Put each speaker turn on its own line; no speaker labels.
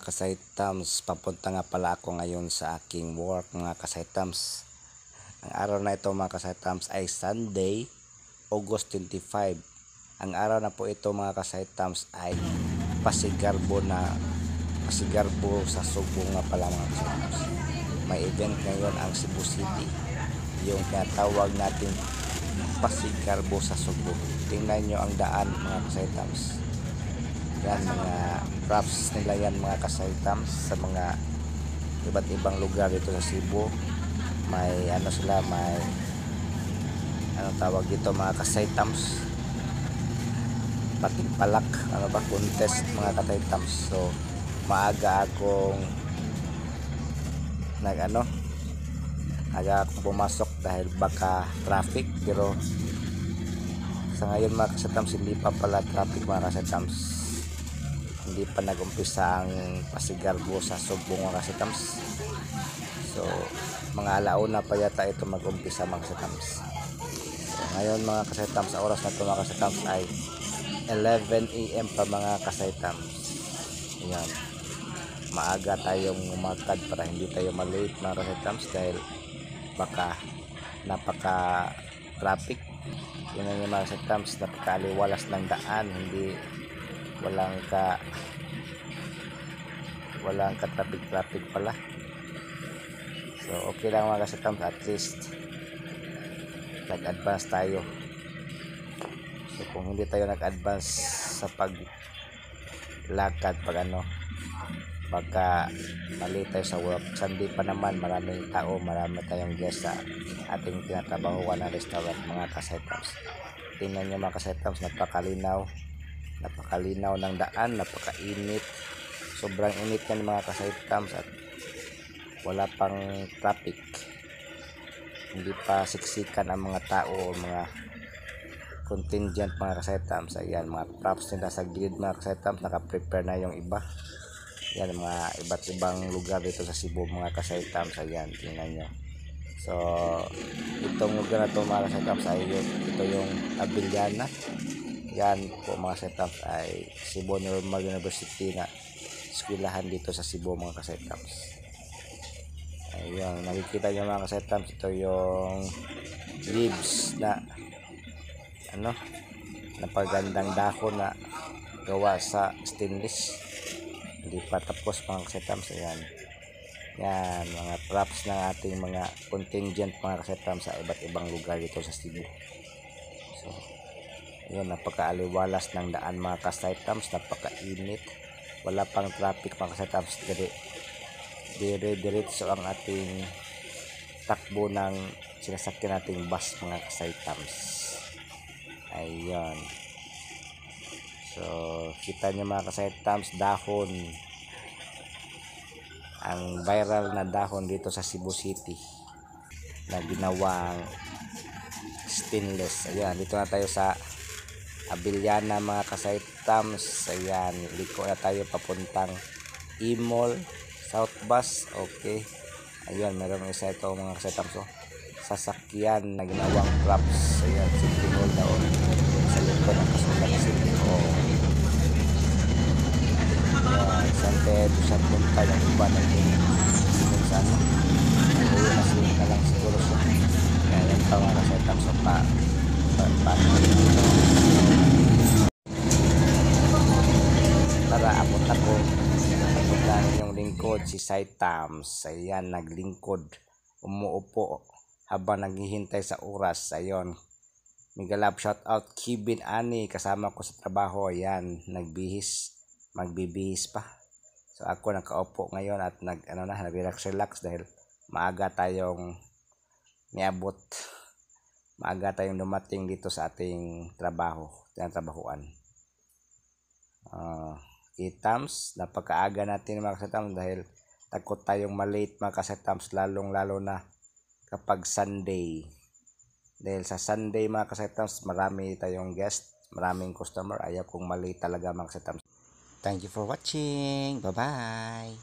mga kasaitams, papunta nga pala ako ngayon sa aking work mga kasaitams. Ang araw na ito mga kasaitams ay Sunday, August 25. Ang araw na po ito mga kasaitams ay Pasigarbo sa Subo nga pala mga kasaitams. May event ngayon ang Cebu City, yung tinatawag natin Pasigarbo sa Subo. Tingnan nyo ang daan mga kasaitams. Yan, mga props nila yan mga kasaitams sa mga iba't ibang lugar dito sa Cebu. May may tawag dito mga kasaitams, patimpalak contest mga kasaitams. So maaga akong pumasok dahil baka traffic, pero sa ngayon mga kasaitams hindi pa pala traffic mga kasaitams. Hindi pa nag-umpisa ang Pasigarbo sa Subo mga kasaitams. So mga alauna pa yata ito mag-umpisa mga kasaitams. So ngayon mga kasaitams, sa oras na ito mga kasaitams ay 11 AM pa mga kasaitams. Ayan, maaga tayong umakad para hindi tayo malate mga kasaitams dahil baka napaka traffic. Yun ang mga kasaitams, napaka-aliwalas ng daan, walang ka traffic pala. So okay lang mga kasaitams, at least nag-advance tayo. So kung hindi tayo nag-advance sa paglakad, baka mali tayo sa work. Sunday pa naman, maraming tao, marami tayong guest sa ating tinatrabahuan na restaurant mga kasaitams. Tingnan nyo mga kasaitams, napakalinaw ng daan, napakainit, sobrang init yan mga kasaitams, at wala pang traffic, hindi pa siksikan ang mga tao, mga contingent mga kasaitams. Ayan, mga props nila sa gilid mga kasaitams, naka-prepare na yung iba. Yan, mga iba't ibang lugar dito sa Cebu mga kasaitams. Ayan, tingnan nyo. So itong lugar na ito mga kasaitams ay ito yung Abiliana. Yan po mga kasaitams ay Cebu Normal University na eskwelahan dito sa Cebu mga kasaitams. Ayan, nakikita nyo mga kasaitams, ito yung leaves na napagandang dahon na gawa sa stainless. Hindi pa tapos mga kasaitams. Ayan, yan mga props ng ating mga contingent mga kasaitams sa iba't ibang lugar dito sa Cebu. So yun, napakaaliwalas ng daan mga kasaitams, napakainit, wala pang traffic mga kasaitams. Diretso ang ating takbo ng sinasakyan nating bus mga kasaitams. Ayun, so kita nyo mga kasaitams, dahon, ang viral na dahon dito sa Cebu City na ginawang stainless. Ayan, dito na tayo sa Abiliana mga kasaitams. Ayan, liko na tayo papuntang Imol South Bus. Okay, ayun, meron isa ito mga kasaitams, sasakyan na ginawang props. Ayan, City Hall daon sa likod ng kasulat na City Hall. Ayan, saan sa punta ng iba na kung saan uwi na sila na lang siguro siya. Ayan, yung pa mga kasaitams, para abot ako yung lingkod si Saitams. Ayan, naglingkod, umuupo habang naghihintay sa oras. Ayun, migalab shout out Kevin Ani, kasama ko sa trabaho. Ayan, magbibihis pa. So ako nakaupo ngayon at nag-relax dahil maaga tayong dumating dito sa ating tinatrabahuan. Kitams, napakaaga natin mga kasaitams dahil takot tayong malate mga kasaitams, lalong lalo na kapag Sunday. Dahil sa Sunday mga kasaitams, marami tayong guest, maraming customer, ayaw kong malate talaga mga kasaitams. Thank you for watching, bye bye.